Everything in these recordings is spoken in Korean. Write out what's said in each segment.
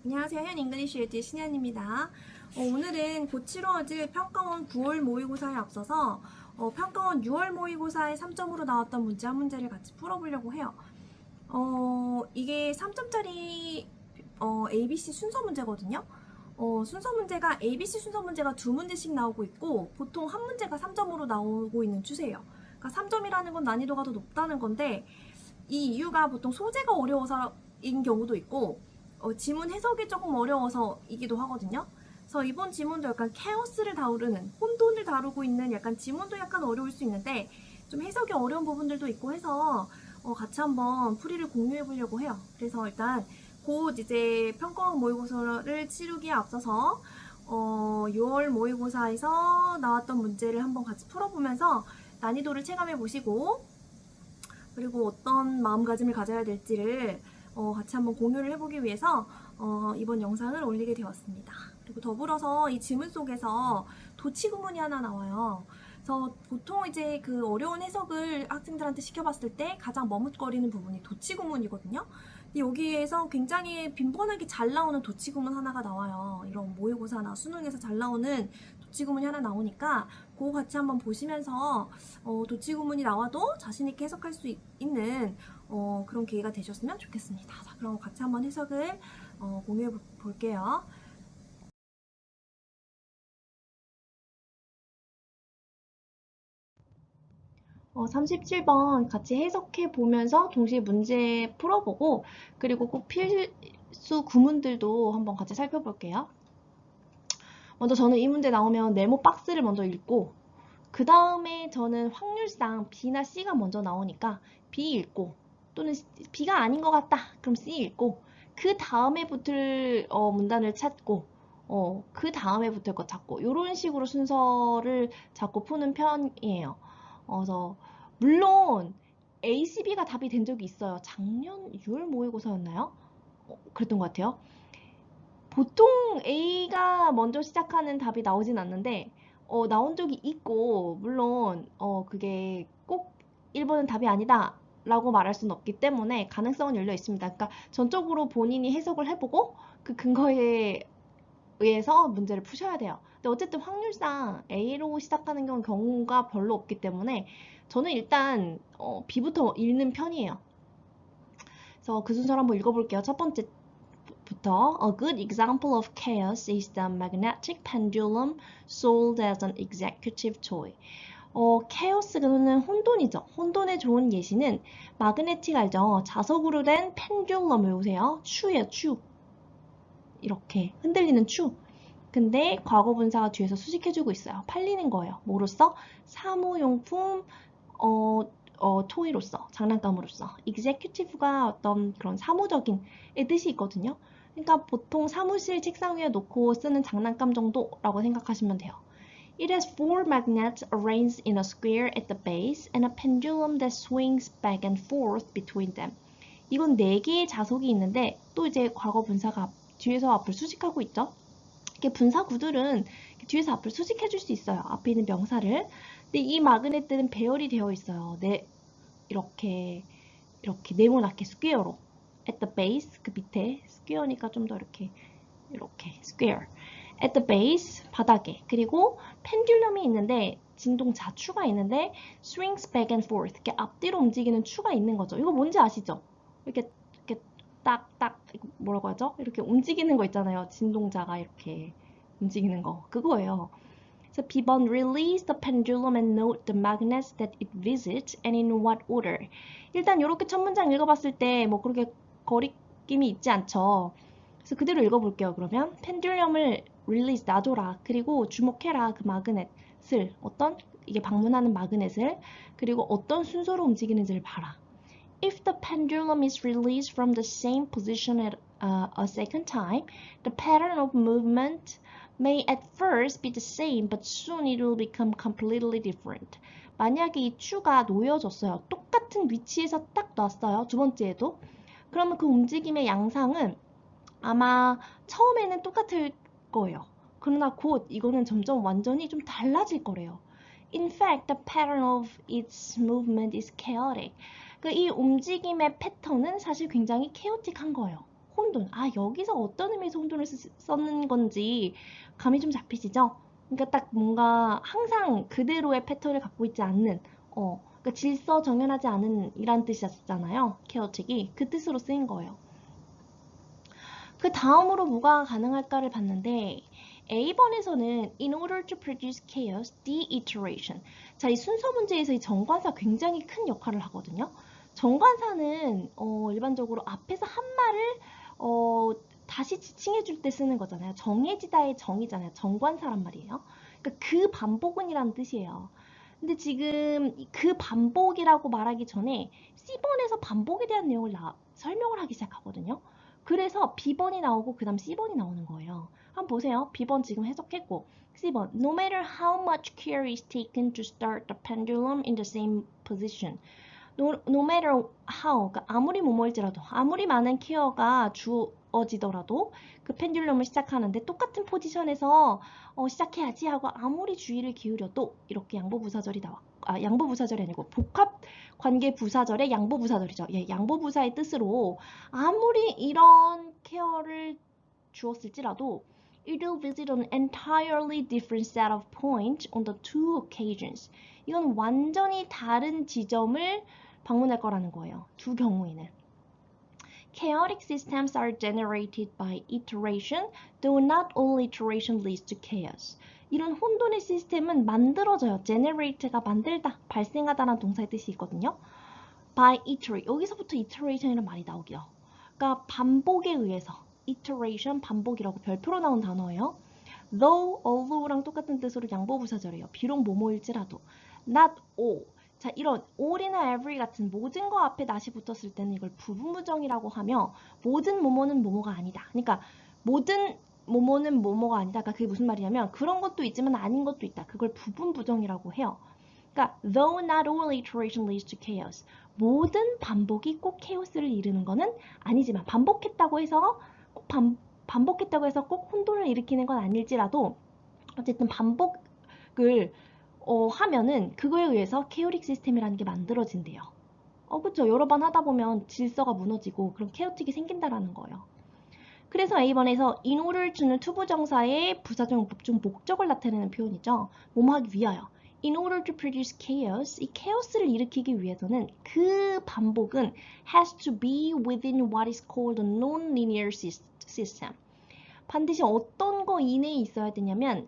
안녕하세요. 현 잉글리시 에듀 신현입니다. 오늘은 곧 치러질 평가원 9월 모의고사에 앞서서 평가원 6월 모의고사에 3점으로 나왔던 문제 한 문제를 같이 풀어보려고 해요. 이게 3점짜리 ABC 순서 문제거든요. 순서 문제가 ABC 순서 문제가 두 문제씩 나오고 있고 보통 한 문제가 3점으로 나오고 있는 추세예요. 그러니까 3점이라는 건 난이도가 더 높다는 건데 이 이유가 보통 소재가 어려워서인 경우도 있고 지문 해석이 조금 어려워서이기도 하거든요. 그래서 이번 지문도 약간 케오스를 다루는, 혼돈을 다루고 있는 약간 지문도 약간 어려울 수 있는데 좀 해석이 어려운 부분들도 있고 해서 같이 한번 풀이를 공유해 보려고 해요. 그래서 일단 곧 이제 평가원 모의고사를 치르기에 앞서서 6월 모의고사에서 나왔던 문제를 한번 같이 풀어보면서 난이도를 체감해 보시고 그리고 어떤 마음가짐을 가져야 될지를 같이 한번 공유를 해보기 위해서 이번 영상을 올리게 되었습니다. 그리고 더불어서 이 지문 속에서 도치구문이 하나 나와요. 그래서 보통 이제 그 어려운 해석을 학생들한테 시켜봤을 때 가장 머뭇거리는 부분이 도치구문이거든요. 근데 여기에서 굉장히 빈번하게 잘 나오는 도치구문 하나가 나와요. 이런 모의고사나 수능에서 잘 나오는 도치구문이 하나 나오니까 그거 같이 한번 보시면서 도치구문이 나와도 자신있게 해석할 수 있는 그런 기회가 되셨으면 좋겠습니다. 자, 그럼 같이 한번 해석을 공유해 볼게요. 어, 37번 같이 해석해 보면서 동시에 문제 풀어보고 그리고 꼭 필수 구문들도 한번 같이 살펴볼게요. 먼저 저는 이 문제 나오면 네모 박스를 먼저 읽고 그 다음에 저는 확률상 B나 C가 먼저 나오니까 B 읽고 또는 B가 아닌 것 같다 그럼 C 읽고 그 다음에 붙을 문단을 찾고 그 다음에 붙을 거 찾고 이런 식으로 순서를 잡고 푸는 편이에요. 그래서 물론 A, C, B가 답이 된 적이 있어요. 작년 6월 모의고사였나요? 그랬던 것 같아요. 보통 A가 먼저 시작하는 답이 나오진 않는데 나온 적이 있고 물론 그게 꼭 1번은 답이 아니다 라고 말할 수는 없기 때문에 가능성은 열려 있습니다. 그러니까 전적으로 본인이 해석을 해보고 그 근거에 의해서 문제를 푸셔야 돼요. 근데 어쨌든 확률상 A로 시작하는 경우가 별로 없기 때문에 저는 일단 B부터 읽는 편이에요. 그래서 그 순서를 한번 읽어볼게요. 첫 번째 부터 A good example of chaos is the magnetic pendulum sold as an executive toy. 케오스는 혼돈이죠. 혼돈의 좋은 예시는 마그네틱 알죠? 자석으로 된 펜듈럼 외우세요. 추예요, 추. 이렇게 흔들리는 추. 근데 과거 분사가 뒤에서 수식해주고 있어요. 팔리는 거예요. 뭐로써? 사무용품, 토이로서, 장난감으로서. executive가 어떤 그런 사무적인 뜻이 있거든요. 그러니까 보통 사무실 책상 위에 놓고 쓰는 장난감 정도라고 생각하시면 돼요. It has four magnets arranged in a square at the base and a pendulum that swings back and forth between them. 이건 4개의 자석이 있는데 또 이제 과거 분사가 뒤에서 앞을 수식하고 있죠. 이렇게 분사 구들은 뒤에서 앞을 수식해줄 수 있어요. 앞에 있는 명사를. 근데 이 마그넷들은 배열이 되어 있어요. 이렇게 네모나게 스퀘어로. At the base 그 밑에 스퀘어니까 좀 더 이렇게 square. At the base 바닥에. 그리고 펜듈럼이 있는데 진동자 추가 있는데 swings back and forth 이렇게 앞뒤로 움직이는 추가 있는 거죠. 이거 뭔지 아시죠? 이렇게 딱딱 뭐라고 하죠? 이렇게 움직이는 거 있잖아요. 진동자가 이렇게 움직이는 거. 그거예요. So P1 release the pendulum and note the magnets that it visits and in what order. 일단 이렇게 첫 문장 읽어봤을 때 뭐 그렇게 거리낌이 있지 않죠. 그래서 그대로 읽어볼게요. 그러면 펜듈럼을 release 놔줘라. 그리고 주목해라. 그 마그넷을 어떤 이게 방문하는 마그넷을 그리고 어떤 순서로 움직이는지를 봐라. If the pendulum is released from the same position at a second time, the pattern of movement may at first be the same, but soon it will become completely different. 만약에 이 추가 놓여졌어요. 똑같은 위치에서 딱 놨어요. 두 번째에도. 그러면 그 움직임의 양상은 아마 처음에는 똑같을 거예요. 그러나 곧 이거는 점점 완전히 좀 달라질 거래요. In fact, the pattern of its movement is chaotic. 이 움직임의 패턴은 사실 굉장히 케오틱한 거예요. 혼돈. 아, 여기서 어떤 의미에서 혼돈을 썼는 건지 감이 좀 잡히시죠? 그러니까 딱 뭔가 항상 그대로의 패턴을 갖고 있지 않는, 그러니까 질서 정연하지 않은 이란 뜻이었잖아요. chaotic이. 그 뜻으로 쓰인 거예요. 그 다음으로 뭐가 가능할까를 봤는데 A번에서는 in order to produce chaos, de-iteration. 자, 이 순서 문제에서 이 정관사 굉장히 큰 역할을 하거든요. 정관사는 일반적으로 앞에서 한 말을 다시 지칭해줄 때 쓰는 거잖아요. 정해지다의 정이잖아요. 정관사란 말이에요. 그러니까 그 반복은이라는 뜻이에요. 근데 지금 그 반복이라고 말하기 전에 C번에서 반복에 대한 내용을 설명을 하기 시작하거든요. 그래서 B번이 나오고 그 다음 C번이 나오는 거예요. 한번 보세요. B번 지금 해석했고 C번 No matter how much care is taken to start the pendulum in the same position. No matter how, 그러니까 아무리 뭐뭐일지라도 아무리 많은 케어가 주어지더라도 그 펜듈럼을 시작하는데 똑같은 포지션에서 시작해야지 하고 아무리 주의를 기울여도 이렇게 양보부사절이 나와. 양보부사절이 아니고 복합관계부사절의 양보부사절이죠. 예, 양보부사의 뜻으로 아무리 이런 케어를 주었을지라도 it will visit an entirely different set of points on the two occasions. 이건 완전히 다른 지점을 방문할 거라는 거예요. 두 경우에는. Chaotic systems are generated by iteration, though not all iteration leads to chaos. 이런 혼돈의 시스템은 만들어져요. generate가 만들다, 발생하다라는 동사의 뜻이 있거든요. by iterate, 여기서부터 iteration이라는 말이 나오기요. 그러니까 반복에 의해서, iteration, 반복이라고 별표로 나온 단어예요. though, although랑 똑같은 뜻으로 양보부사절이에요. 비록 뭐뭐일지라도. not all. 자, 이런 all이나 every 같은 모든 거 앞에 not이 붙었을 때는 이걸 부분부정이라고 하며 모든 뭐뭐는 뭐뭐가 아니다. 그러니까 모든 뭐뭐는 뭐뭐가 아니다. 그러니까 그게 무슨 말이냐면 그런 것도 있지만 아닌 것도 있다. 그걸 부분부정이라고 해요. 그러니까 though not all iteration leads to chaos. 모든 반복이 꼭 케오스를 이루는 거는 아니지만 반복했다고 해서 꼭 반복했다고 해서 꼭 혼돈을 일으키는 건 아닐지라도 어쨌든 반복을 하면은 그거에 의해서 케오릭 시스템이라는 게 만들어진대요. 그쵸. 여러 번 하다 보면 질서가 무너지고 그런 케오틱이 생긴다라는 거예요. 그래서 A번에서 in order to는 투부정사의 부사적 중 목적을 나타내는 표현이죠. 뭐뭐 하기 위하여. In order to produce chaos, 이 chaos를 일으키기 위해서는 그 반복은 has to be within what is called a non-linear system. 반드시 어떤 거 이내에 있어야 되냐면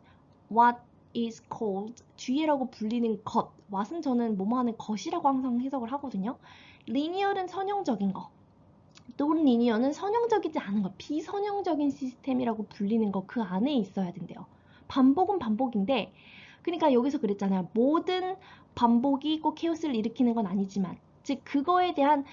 what is called, 뒤에라고 불리는 것, what은 저는 뭐뭐 하는 것이라고 항상 해석을 하거든요. linear은 선형적인 거, non-linear는 선형적이지 않은 거, 비선형적인 시스템이라고 불리는 거 그 안에 있어야 된대요. 반복은 반복인데 그러니까 여기서 그랬잖아요. 모든 반복이 꼭 케오스를 일으키는 건 아니지만 즉 그거에 대한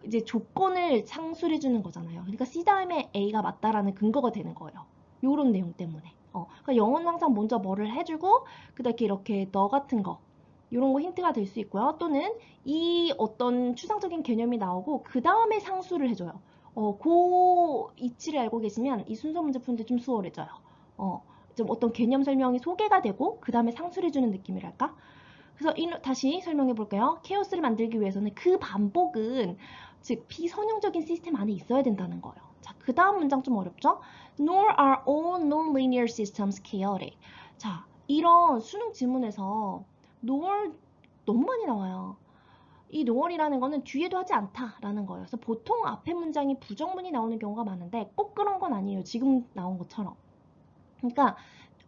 이제 조건을 상술해 주는 거잖아요. 그러니까 C 다음에 A가 맞다라는 근거가 되는 거예요. 요런 내용 때문에. 그러니까 영어는 항상 먼저 뭐를 해주고 그다음에 이렇게 너 같은 거 이런 거 힌트가 될 수 있고요. 또는 이 어떤 추상적인 개념이 나오고 그 다음에 상수를 해줘요. 그 이치를 알고 계시면 이 순서 문제 푸는데 좀 수월해져요. 좀 어떤 개념 설명이 소개가 되고 그 다음에 상수를 해주는 느낌이랄까? 그래서 다시 설명해 볼게요. 케오스를 만들기 위해서는 그 반복은 즉 비선형적인 시스템 안에 있어야 된다는 거예요. 자, 그 다음 문장 좀 어렵죠? Nor are all non-linear systems chaotic. 자, 이런 수능 지문에서 nor 너무 많이 나와요. 이 nor이라는 거는 뒤에도 하지 않다라는 거예요. 그래서 보통 앞에 문장이 부정문이 나오는 경우가 많은데 꼭 그런 건 아니에요. 지금 나온 것처럼. 그러니까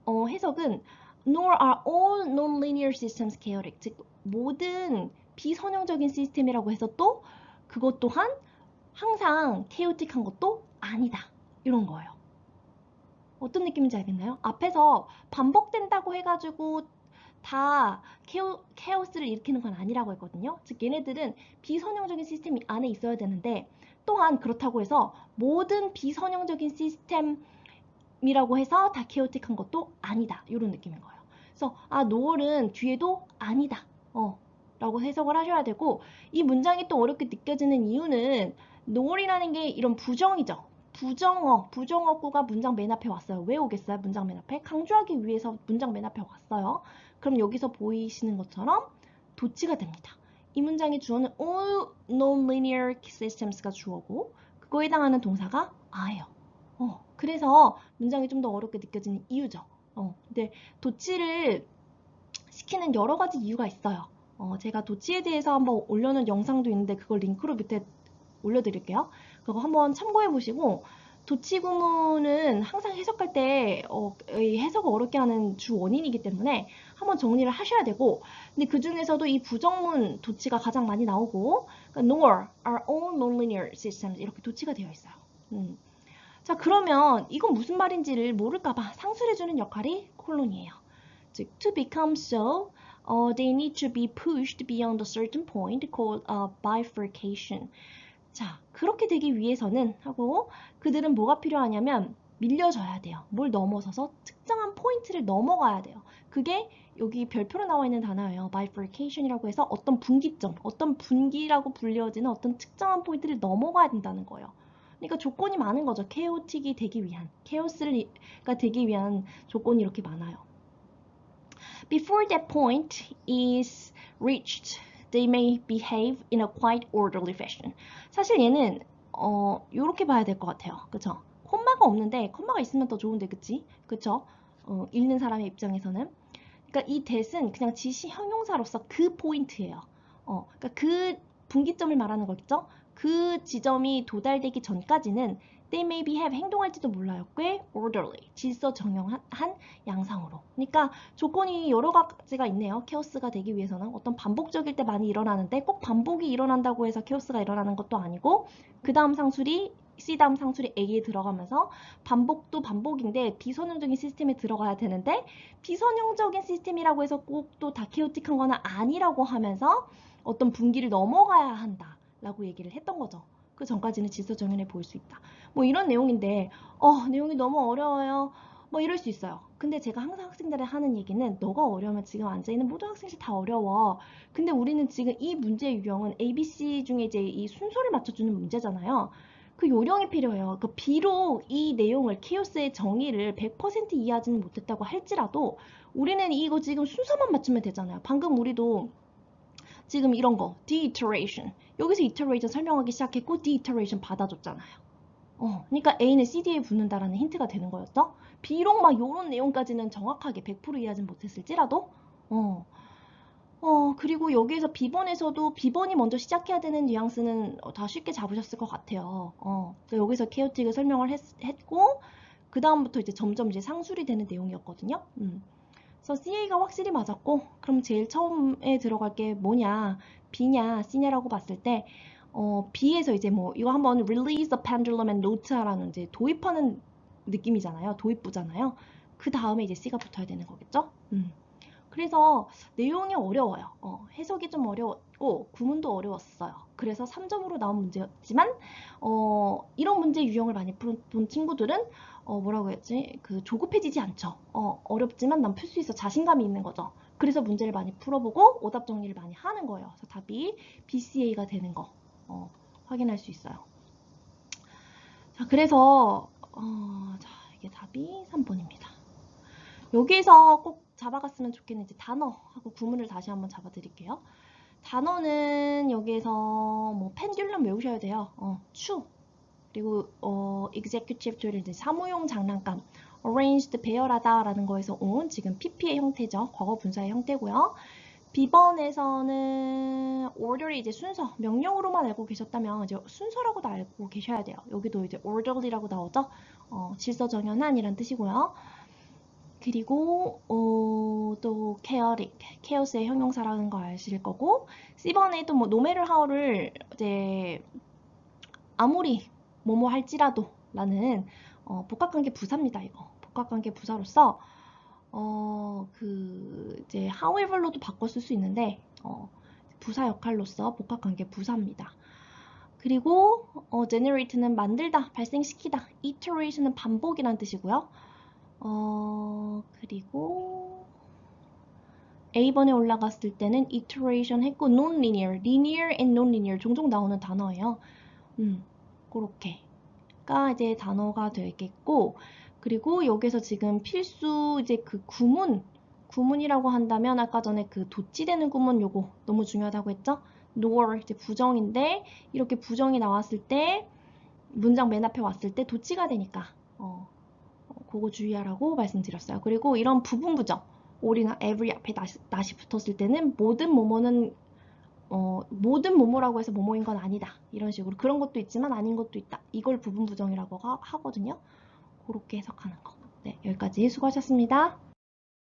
해석은 nor are all non-linear systems chaotic. 즉 모든 비선형적인 시스템이라고 해서 또 그것 또한 항상 chaotic한 것도 아니다. 이런 거예요. 어떤 느낌인지 알겠나요? 앞에서 반복된다고 해가지고 다 케오스를 일으키는 건 아니라고 했거든요. 즉 얘네들은 비선형적인 시스템 안에 있어야 되는데 또한 그렇다고 해서 모든 비선형적인 시스템이라고 해서 다 케오틱한 것도 아니다. 이런 느낌인 거예요. 그래서 노을은 뒤에도 아니다. 라고 해석을 하셔야 되고 이 문장이 또 어렵게 느껴지는 이유는 노을이라는 게 이런 부정이죠. 부정어구가 문장 맨 앞에 왔어요. 왜 오겠어요? 문장 맨 앞에? 강조하기 위해서 문장 맨 앞에 왔어요. 그럼 여기서 보이시는 것처럼 도치가 됩니다. 이 문장의 주어는 all non-linear systems가 주어고 그거에 해당하는 동사가 a예요. 그래서 문장이 좀 더 어렵게 느껴지는 이유죠. 근데 도치를 시키는 여러 가지 이유가 있어요. 제가 도치에 대해서 한번 올려놓은 영상도 있는데 그걸 링크로 밑에 올려드릴게요. 그거 한번 참고해 보시고 도치 구문은 항상 해석할 때 이 해석을 어렵게 하는 주 원인이기 때문에 한번 정리를 하셔야 되고 근데 그 중에서도 이 부정문 도치가 가장 많이 나오고 그러니까 nor, are all nonlinear systems 이렇게 도치가 되어 있어요. 자 그러면 이건 무슨 말인지를 모를까봐 상술해주는 역할이 콜론이에요. 즉 to become so, they need to be pushed beyond a certain point called bifurcation. 자, 그렇게 되기 위해서는 하고 그들은 뭐가 필요하냐면 밀려져야 돼요. 뭘 넘어서서 특정한 포인트를 넘어가야 돼요. 그게 여기 별표로 나와 있는 단어예요. bifurcation이라고 해서 어떤 분기점, 어떤 분기라고 불려지는 어떤 특정한 포인트를 넘어가야 된다는 거예요. 그러니까 조건이 많은 거죠. 케오틱이 되기 위한, 케오스가 되기 위한 조건이 이렇게 많아요. Before that point is reached, they may behave in a quite orderly fashion. 사실 얘는 요렇게 봐야 될 것 같아요. 그쵸? 콤마가 없는데 콤마가 있으면 더 좋은데 그치? 그쵸? 읽는 사람의 입장에서는 그러니까 이 that은 그냥 지시 형용사로서 그 포인트예요. 그러니까 그 분기점을 말하는 거겠죠? 그 지점이 도달되기 전까지는 they may behave 행동할지도 몰라요. 꽤 orderly 질서 정연한 양상으로. 그러니까 조건이 여러 가지가 있네요. 케오스가 되기 위해서는 어떤 반복적일 때 많이 일어나는데 꼭 반복이 일어난다고 해서 케오스가 일어나는 것도 아니고 그 다음 상술이 C 다음 상술이 A에 들어가면서 반복도 반복인데 비선형적인 시스템에 들어가야 되는데 비선형적인 시스템이라고 해서 꼭 또 다 케오틱한 거는 아니라고 하면서 어떤 분기를 넘어가야 한다 라고 얘기를 했던 거죠. 그 전까지는 질서 정연해 보일 수 있다. 뭐 이런 내용인데 내용이 너무 어려워요. 뭐 이럴 수 있어요. 근데 제가 항상 학생들에 하는 얘기는 너가 어려우면 지금 앉아있는 모든 학생들 다 어려워. 근데 우리는 지금 이 문제의 유형은 ABC 중에 이제 이 순서를 맞춰주는 문제잖아요. 그 요령이 필요해요. 그 비록 이 내용을 케오스의 정의를 100% 이해하지는 못했다고 할지라도 우리는 이거 지금 순서만 맞추면 되잖아요. 방금 우리도 지금 이런 거 de-iteration 여기서 iteration 설명하기 시작했고 de-iteration 받아줬잖아요. 그러니까 A는 CD에 붙는다라는 힌트가 되는 거였죠. 비록 막 요런 내용까지는 정확하게 100% 이해하진 못했을지라도 그리고 여기에서 B번에서도 B번이 먼저 시작해야 되는 뉘앙스는 다 쉽게 잡으셨을 것 같아요. 여기서 케오틱을 설명을 했고 그 다음부터 이제 점점 이제 상술이 되는 내용이었거든요. 그래서 CA가 확실히 맞았고 그럼 제일 처음에 들어갈 게 뭐냐 B냐 C냐라고 봤을 때 B에서 이제 뭐 이거 한번 release the pendulum and note라는 이제 도입하는 느낌이잖아요. 도입부잖아요. 그 다음에 이제 C가 붙어야 되는 거겠죠. 그래서 내용이 어려워요. 해석이 좀 어려웠고 구문도 어려웠어요. 그래서 3점으로 나온 문제였지만 이런 문제 유형을 많이 본 친구들은 뭐라고 했지? 그 조급해지지 않죠. 어렵지만 난 풀 수 있어 자신감이 있는 거죠. 그래서 문제를 많이 풀어보고 오답 정리를 많이 하는 거예요. 그래서 답이 BCA가 되는 거 확인할 수 있어요. 자, 그래서 자, 이게 답이 3번입니다. 여기에서 꼭 잡아갔으면 좋겠는 이제 단어하고 구문을 다시 한번 잡아드릴게요. 단어는 여기에서 뭐 펜듈럼 외우셔야 돼요. 추 그리고 executive tool 이제 사무용 장난감 arranged 배열하다 라는 거에서 온 지금 PP의 형태죠. 과거 분사의 형태고요. B번에서는 order이 이제 순서, 명령으로만 알고 계셨다면 이제 순서라고도 알고 계셔야 돼요. 여기도 이제 orderly라고 나오죠. 질서정연한이란 뜻이고요. 그리고 또 chaotic, chaos의 형용사라는 거 아실 거고 C번에도 뭐 no matter how를 이제 아무리 뭐뭐 할지라도 라는 복합관계 부사입니다. 이거 복합관계 부사로서 그 이제 however로도 바꿔 쓸 수 있는데 부사 역할로서 복합관계 부사입니다. 그리고 generate는 만들다, 발생시키다, iteration은 반복이란 뜻이고요. 그리고 A번에 올라갔을 때는 iteration 했고 non-linear, linear and non-linear 종종 나오는 단어예요. 그렇게가 이제 단어가 되겠고 그리고 여기서 지금 필수 이제 그 구문이라고 한다면 아까 전에 그 도치되는 구문 요거 너무 중요하다고 했죠? nor 이제 부정인데 이렇게 부정이 나왔을 때 문장 맨 앞에 왔을 때 도치가 되니까 그거 주의하라고 말씀드렸어요. 그리고 이런 부분 부정, all이나 every 앞에 not이 붙었을 때는 모든 뭐뭐는 모든 뭐뭐라고 해서 뭐뭐인 건 아니다. 이런 식으로 그런 것도 있지만 아닌 것도 있다. 이걸 부분 부정이라고 하거든요. 그렇게 해석하는 거. 네, 여기까지 수고하셨습니다.